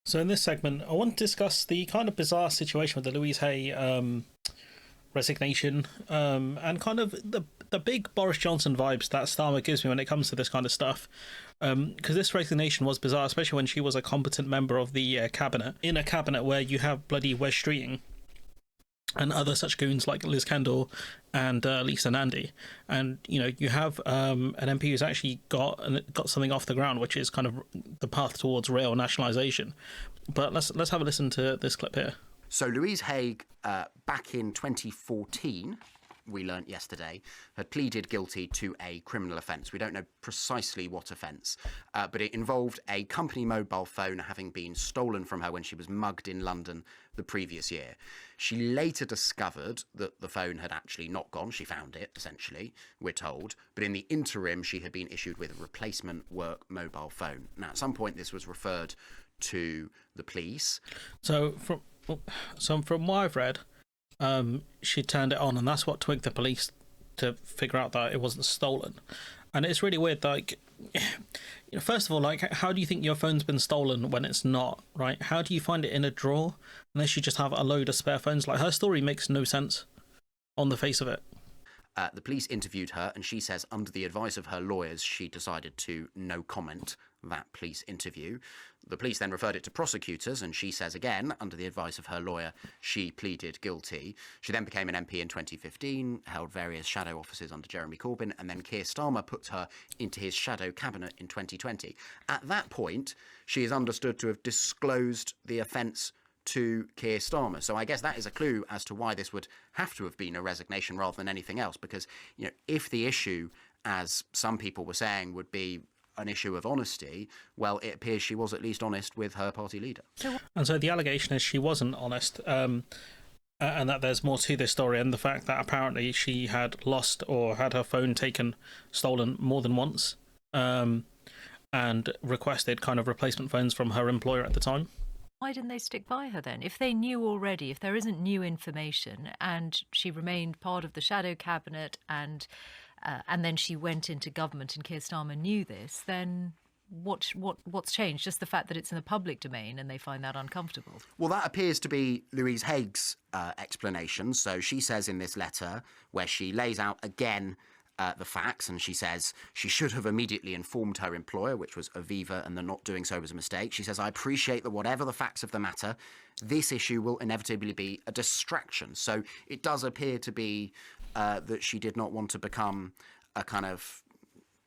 So in this segment, I want to discuss the kind of bizarre situation with the Louise Haigh resignation, and kind of the big Boris Johnson vibes that Starmer gives me when it comes to this kind of stuff. Because this resignation was bizarre, especially when she was a competent member of the cabinet, in a cabinet where you have bloody Wes Streeting and other such goons like Liz Kendall and Lisa Nandy, and you have an MP who's actually got something off the ground, which is kind of the path towards rail nationalisation. But let's have a listen to this clip here. So Louise Haigh, back in 2014, we learnt yesterday, had pleaded guilty to a criminal offence. We don't know precisely what offence, but it involved a company mobile phone having been stolen from her when she was mugged in London the previous year. She later discovered that the phone had actually not gone. She found it, essentially, we're told. But in the interim, she had been issued with a replacement work mobile phone. Now, at some point, this was referred to the police. So from what I've read, she turned it on, and that's what twigged the police to figure out that it wasn't stolen. And it's really weird, like, first of all, like, how do you think your phone's been stolen when it's not, right? How do you find it in a drawer unless you just have a load of spare phones? Like, her story makes no sense on the face of it. The police interviewed her, and she says under the advice of her lawyers, she decided to no comment that police interview. The police then referred it to prosecutors, and she says again, under the advice of her lawyer, she pleaded guilty. She then became an MP in 2015, held various shadow offices under Jeremy Corbyn, and then Keir Starmer put her into his shadow cabinet in 2020. At that point, she is understood to have disclosed the offence to Keir Starmer. So I guess that is a clue as to why this would have to have been a resignation rather than anything else, because if the issue, as some people were saying, would be an issue of honesty, well, it appears she was at least honest with her party leader. And so the allegation is she wasn't honest, and that there's more to this story, and the fact that apparently she had lost or had her phone stolen more than once, and requested kind of replacement phones from her employer at the time. Why didn't they stick by her then? If they knew already, if there isn't new information, and she remained part of the shadow cabinet, and then she went into government and Keir Starmer knew this, then what's changed? Just the fact that it's in the public domain and they find that uncomfortable. Well, that appears to be Louise Haigh's explanation. So she says in this letter, where she lays out again the facts, and she says she should have immediately informed her employer, which was Aviva, and that not doing so was a mistake. She says, I appreciate that whatever the facts of the matter, this issue will inevitably be a distraction. So it does appear to be that she did not want to become a kind of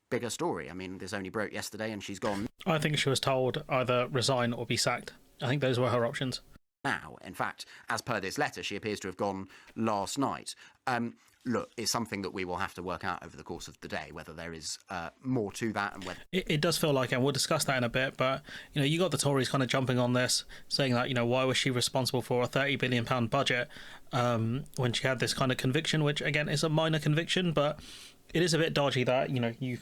bigger story. I mean, this only broke yesterday and she's gone. I think she was told either resign or be sacked. I think those were her options. Now, in fact, as per this letter, she appears to have gone last night. Look, it's something that we will have to work out over the course of the day, whether there is more to that and whether... It does feel like, and we'll discuss that in a bit, but, you got the Tories kind of jumping on this, saying that, why was she responsible for a £30 billion budget when she had this kind of conviction, which, again, is a minor conviction, but it is a bit dodgy that, you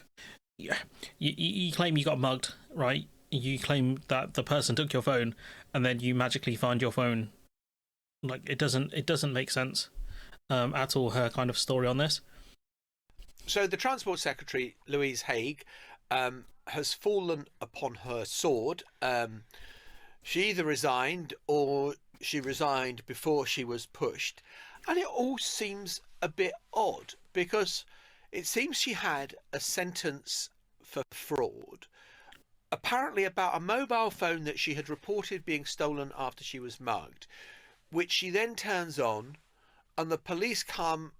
claim you got mugged, right? You claim that the person took your phone, and then you magically find your phone. Like, it doesn't make sense at all, her kind of story on this. So the Transport Secretary, Louise Haigh, has fallen upon her sword. She either resigned or she resigned before she was pushed. And it all seems a bit odd, because it seems she had a sentence for fraud, apparently about a mobile phone that she had reported being stolen after she was mugged, which she then turns on, and the police come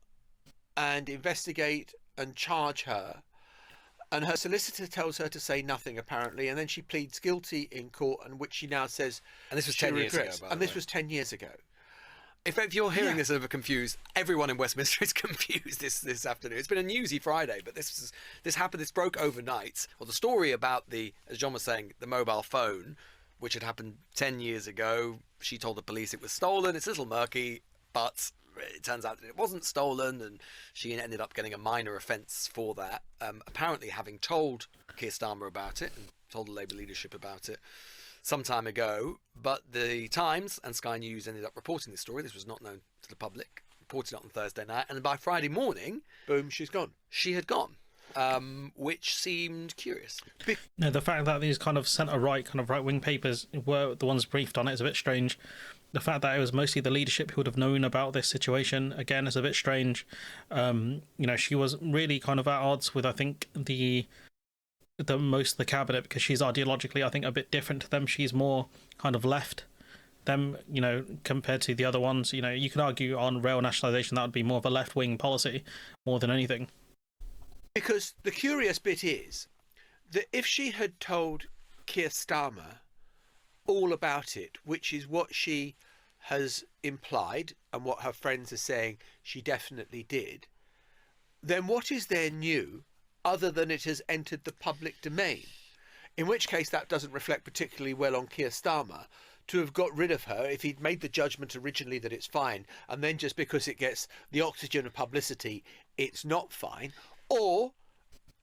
and investigate and charge her, and her solicitor tells her to say nothing, apparently, and then she pleads guilty in court, and which she now says, and this was she 10 years ago, regrets. by the And this way. was 10 years ago. If you're hearing this over confused, everyone in Westminster is confused this afternoon. It's been a newsy Friday, but this happened. This broke overnight. Well, the story about as John was saying, the mobile phone, which had happened 10 years ago. She told the police it was stolen. It's a little murky, but it turns out that it wasn't stolen, and she ended up getting a minor offence for that. Apparently, having told Keir Starmer about it and told the Labour leadership about it some time ago, but the Times and Sky News ended up reporting this story. This was not known to the public. Reported it on Thursday night, and by Friday morning, Boom, she's gone. she had gone. which seemed curious. No, the fact that these kind of centre-right, kind of right-wing papers were the ones briefed on it is a bit strange. The fact that it was mostly the leadership who would have known about this situation, again, is a bit strange. She was really kind of at odds with, I think, the most of the cabinet, because she's ideologically, I think, a bit different to them. She's more kind of left them, compared to the other ones. You could argue on rail nationalisation that would be more of a left-wing policy more than anything. Because the curious bit is that if she had told Keir Starmer all about it, which is what she has implied and what her friends are saying she definitely did, then what is there new other than it has entered the public domain? In which case that doesn't reflect particularly well on Keir Starmer to have got rid of her if he'd made the judgment originally that it's fine, and then just because it gets the oxygen of publicity, it's not fine. Or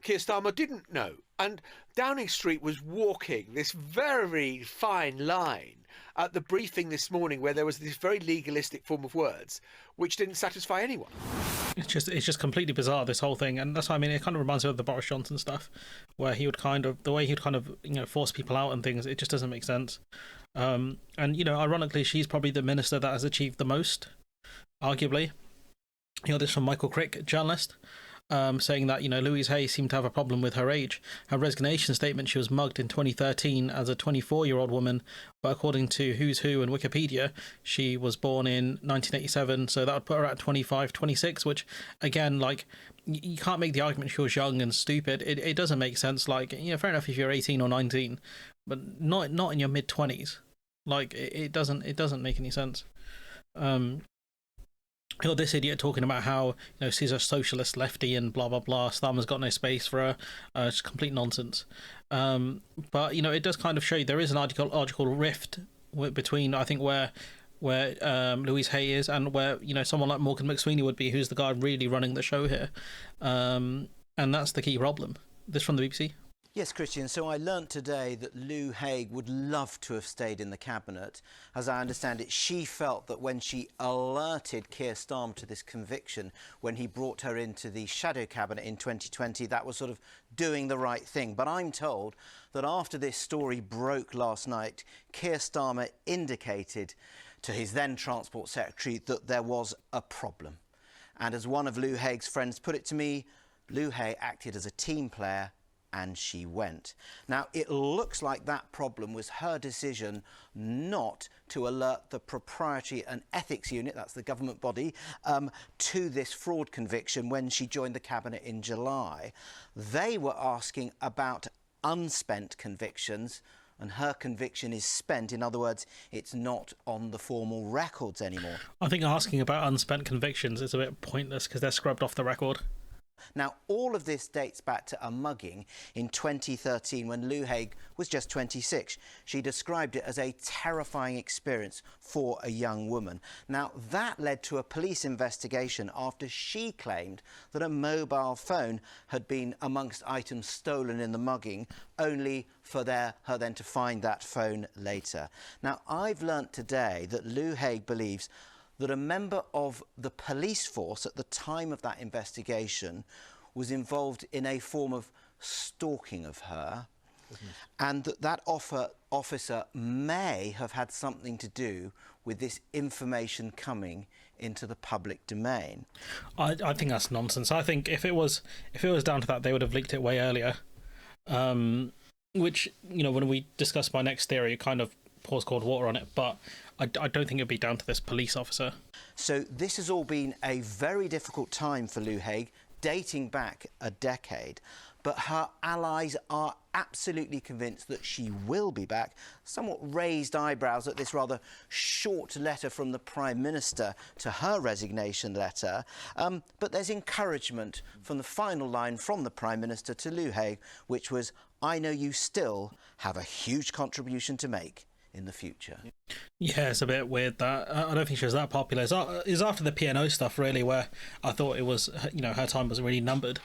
Keir Starmer didn't know. And Downing Street was walking this very fine line at the briefing this morning where there was this very legalistic form of words which didn't satisfy anyone. It's just completely bizarre, this whole thing, and that's why it kind of reminds me of the Boris Johnson stuff, where he would the way he'd force people out and things. It just doesn't make sense. And ironically, she's probably the minister that has achieved the most, arguably. This from Michael Crick, journalist. Saying that, Louise Haigh seemed to have a problem with her age. Her resignation statement, she was mugged in 2013 as a 24-year-old woman, but according to Who's Who and Wikipedia, she was born in 1987, so that would put her at 25, 26, which, again, you can't make the argument she was young and stupid. It doesn't make sense. Fair enough if you're 18 or 19, but not in your mid-20s. It doesn't make any sense. This idiot talking about how she's a socialist lefty and blah blah blah. Starmer's got no space for her. It's complete nonsense. But it does kind of show you there is an ideological rift between, I think, where Louise Haigh is and where someone like Morgan McSweeney would be, who's the guy really running the show here. And that's the key problem. This from the BBC. Yes, Christian, so I learnt today that Lou Haigh would love to have stayed in the cabinet. As I understand it, she felt that when she alerted Keir Starmer to this conviction, when he brought her into the shadow cabinet in 2020, that was sort of doing the right thing. But I'm told that after this story broke last night, Keir Starmer indicated to his then Transport Secretary that there was a problem. And as one of Lou Haigh's friends put it to me, Lou Haigh acted as a team player and she went. Now, it looks like that problem was her decision not to alert the Propriety and Ethics Unit, that's the government body, to this fraud conviction when she joined the cabinet in July. They were asking about unspent convictions, and her conviction is spent. In other words, it's not on the formal records anymore. I think asking about unspent convictions is a bit pointless because they're scrubbed off the record. Now, all of this dates back to a mugging in 2013 when Lou Haigh was just 26. She described it as a terrifying experience for a young woman. Now, that led to a police investigation after she claimed that a mobile phone had been amongst items stolen in the mugging, only for her then to find that phone later. Now, I've learnt today that Lou Haigh believes that a member of the police force at the time of that investigation was involved in a form of stalking of her, and that officer may have had something to do with this information coming into the public domain. I think that's nonsense. I think if it was down to that, they would have leaked it way earlier. Which, when we discuss my next theory, it kind of pours cold water on it, but I don't think it'd be down to this police officer. So this has all been a very difficult time for Lou Haigh, dating back a decade, but her allies are absolutely convinced that she will be back. Somewhat raised eyebrows at this rather short letter from the Prime Minister to her resignation letter, but there's encouragement from the final line from the Prime Minister to Lou Haigh, which was, "I know you still have a huge contribution to make in the future." Yeah, it's a bit weird that I don't think she was that popular. It was after the P&O stuff, really, where I thought it was, her time was really numbered.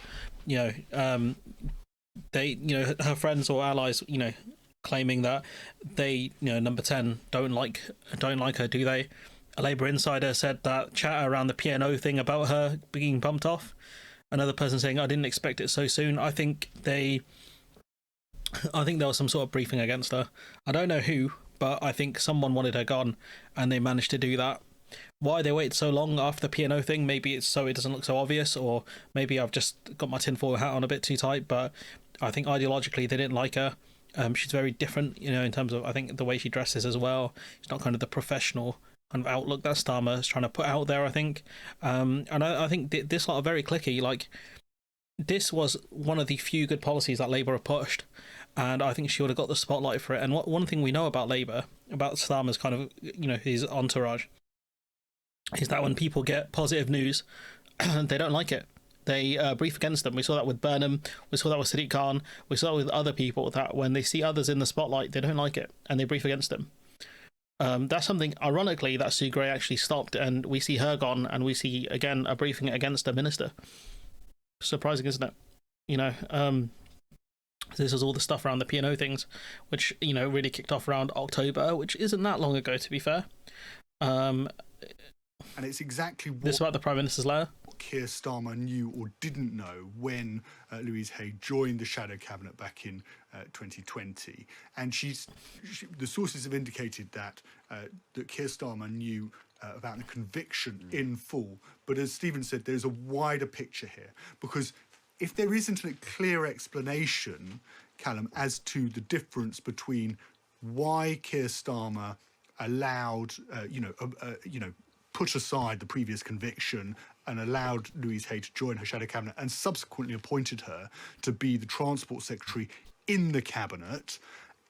They, her friends or allies, claiming that they, number 10 don't like her, do they? A Labour insider said that chatter around the P&O thing about her being bumped off another person saying, I didn't expect it so soon. I think there was some sort of briefing against her. I don't know who, but I think someone wanted her gone, and they managed to do that. Why they waited so long after the P&O thing, maybe it's so it doesn't look so obvious, or maybe I've just got my tinfoil hat on a bit too tight, but I think ideologically they didn't like her. She's very different, in terms of, I think, the way she dresses as well. She's not kind of the professional kind of outlook that Starmer is trying to put out there, I think. And I think this lot are very cliquey. Like, this was one of the few good policies that Labour have pushed, and I think she would have got the spotlight for it. And one thing we know about Labour, about Starmer's kind of, his entourage, is that when people get positive news, they don't like it. They brief against them. We saw that with Burnham, we saw that with Sadiq Khan, we saw that with other people, that when they see others in the spotlight, they don't like it, and they brief against them. That's something, ironically, that Sue Gray actually stopped, and we see her gone, and we see, again, a briefing against a minister. Surprising, isn't it? This was all the stuff around the P&O things, which, really kicked off around October, which isn't that long ago, to be fair. And it's exactly what... This about the Prime Minister's letter? Keir Starmer knew or didn't know when Louise Haigh joined the shadow cabinet back in 2020, and the sources have indicated that Keir Starmer knew about the conviction in full. But as Stephen said, there's a wider picture here, because if there isn't a clear explanation, Callum, as to the difference between why Keir Starmer allowed, put aside the previous conviction and allowed Louise Haigh to join her shadow cabinet and subsequently appointed her to be the Transport Secretary in the cabinet,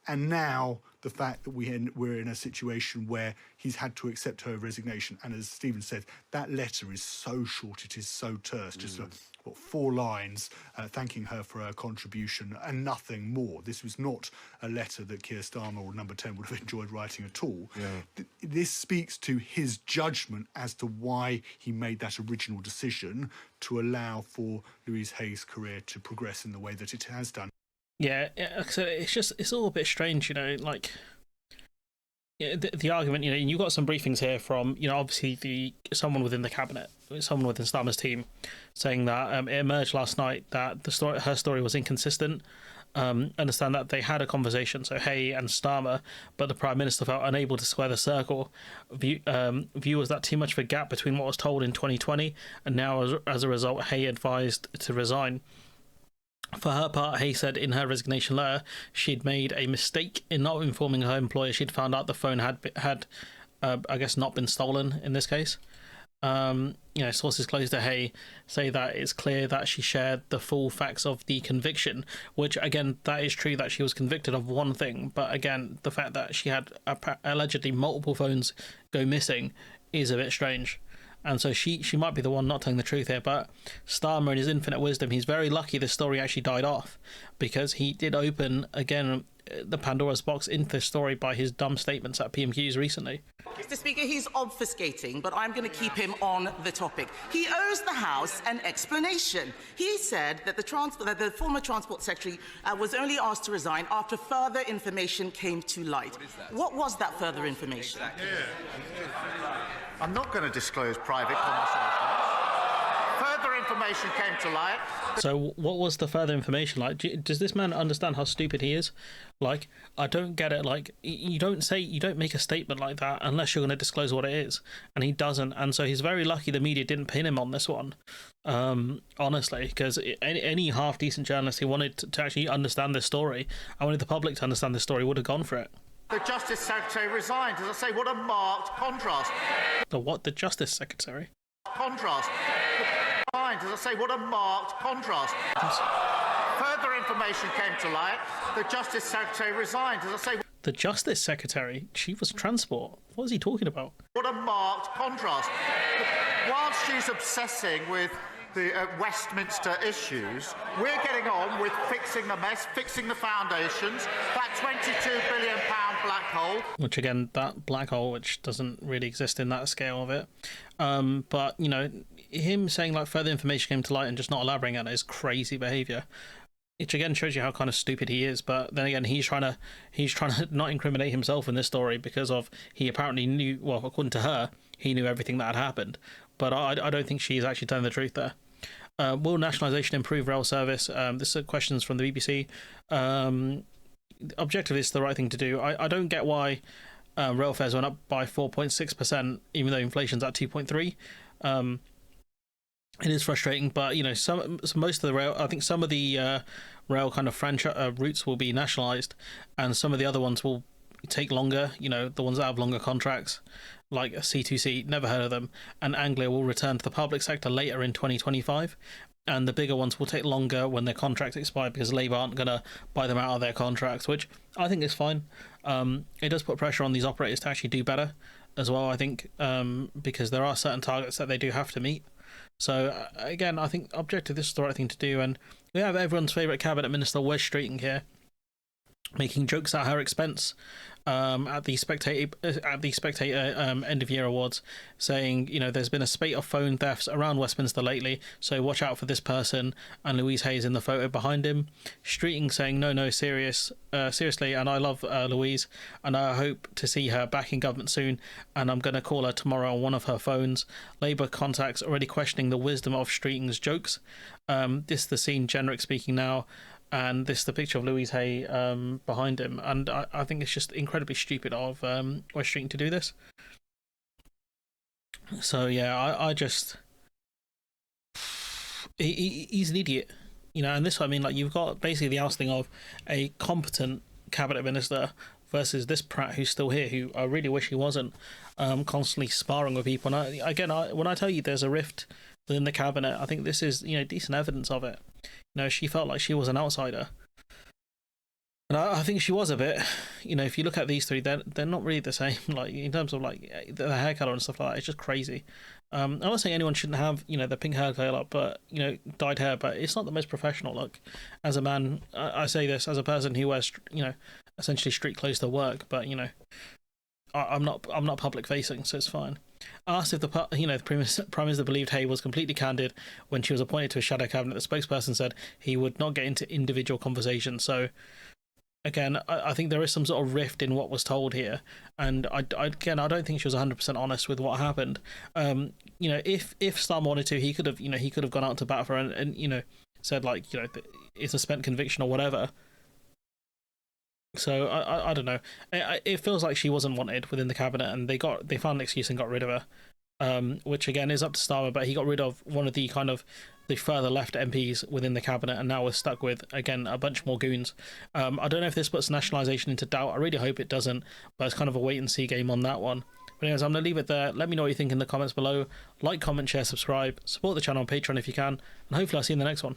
and now the fact that we're in a situation where he's had to accept her resignation. And as Stephen said, that letter is so short, it is so terse, just 4 lines thanking her for her contribution and nothing more. This was not a letter that Keir Starmer or Number 10 would have enjoyed writing at all. Yeah. This speaks to his judgment as to why he made that original decision to allow for Louise Haygh's career to progress in the way that it has done. Yeah, so it's all a bit strange, like, the argument, you've got some briefings here from, obviously someone within the cabinet, someone within Starmer's team, saying that it emerged last night that her story was inconsistent. Understand that they had a conversation, so Haigh and Starmer, but the Prime Minister felt unable to square the circle. View was that too much of a gap between what was told in 2020, and now as a result, Haigh advised to resign. For her part, Haigh said in her resignation letter she'd made a mistake in not informing her employer. She'd found out the phone had I guess, not been stolen in this case. Sources close to Haigh say that it's clear that she shared the full facts of the conviction, which, again, that is true that she was convicted of one thing, but again, the fact that she had allegedly multiple phones go missing is a bit strange. And so she might be the one not telling the truth here, but Starmer, in his infinite wisdom, he's very lucky this story actually died off, because he did open, again, the Pandora's box into the story by his dumb statements at PMQs recently. Mr. Speaker, he's obfuscating, but I'm going to keep him on the topic. He owes the House an explanation. He said that the former Transport Secretary was only asked to resign after further information came to light. What was that further information? Exactly. I'm not going to disclose private conversations. Further information came to light. So what was the further information like? Does this man understand how stupid he is? Like, I don't get it. Like, you don't make a statement like that unless you're going to disclose what it is, and he doesn't. And so he's very lucky the media didn't pin him on this one, honestly, because any half decent journalist who wanted to actually understand this story, I wanted the public to understand this story, would have gone for it. The Justice Secretary resigned. As I say, what a marked contrast. The what? The Justice Secretary? Contrast. As I say, what a marked contrast. Further information came to light. The Justice Secretary resigned. As I say, the Justice Secretary? She was transport. What is he talking about? What a marked contrast. Whilst she's obsessing with the Westminster issues, we're getting on with fixing the mess, fixing the foundations, that £22 billion black hole. Which, again, that black hole, which doesn't really exist in that scale of it. But, him saying, like, further information came to light and just not elaborating on it is crazy behaviour. Which, again, shows you how kind of stupid he is. But then again, he's trying to not incriminate himself in this story because of, he apparently knew, well, according to her, he knew everything that had happened. But I don't think she's actually telling the truth there. Will nationalisation improve rail service? This are questions from the BBC. Objectively, it's the right thing to do. I don't get why rail fares went up by 4.6%, even though inflation's at 2.3%. It is frustrating, but most of the rail, I think some of the rail kind of franchise routes will be nationalised, and some of the other ones will take longer. The ones that have longer contracts, like C2C, never heard of them, and Anglia will return to the public sector later in 2025. And the bigger ones will take longer when their contracts expire because Labour aren't going to buy them out of their contracts, which I think is fine. It does put pressure on these operators to actually do better as well, I think, because there are certain targets that they do have to meet. So, again, I think objectively this is the right thing to do. And we have everyone's favourite cabinet minister, Wes Streeting, here, making jokes at her expense at the Spectator end of year awards, saying there's been a spate of phone thefts around Westminster lately, so watch out for this person. And Louise Haigh is in the photo behind him. Streeting saying no, seriously, and I love Louise, and I hope to see her back in government soon, and I'm going to call her tomorrow on one of her phones. Labour contacts already questioning the wisdom of Streeting's jokes. This is the scene Jenrick speaking now, and this is the picture of Louise Haigh behind him, and I think it's just incredibly stupid of West Streeting to do this. So yeah, I just he's an idiot, and this, I mean, like, you've got basically the ousting of a competent cabinet minister versus this prat who's still here, who I really wish he wasn't, constantly sparring with people. And when I tell you there's a rift within the cabinet, I think this is decent evidence of it. She felt like she was an outsider, and I think she was a bit. If you look at these three, they're not really the same. Like, in terms of like the hair color and stuff like that, it's just crazy. I'm not saying anyone shouldn't have the pink hair color, but dyed hair, but it's not the most professional look. As a man, I say this as a person who wears essentially street clothes to work, but I'm not public facing, so it's fine. Asked if the Prime Minister believed Haigh was completely candid when she was appointed to a shadow cabinet, the spokesperson said he would not get into individual conversations. So again, I think there is some sort of rift in what was told here, and I don't think she was 100% honest with what happened. If Starmer wanted to, he could have gone out to bat for her and said, like, it's a spent conviction or whatever. So I don't know. It feels like she wasn't wanted within the cabinet, and they found an excuse and got rid of her. Which again is up to Starmer, but he got rid of one of the kind of the further left MPs within the cabinet, and now we're stuck with again a bunch more goons. I don't know if this puts nationalisation into doubt. I really hope it doesn't, but it's kind of a wait and see game on that one. But anyways, I'm gonna leave it there. Let me know what you think in the comments below. Like, comment, share, subscribe, support the channel on Patreon if you can, and hopefully I'll see you in the next one.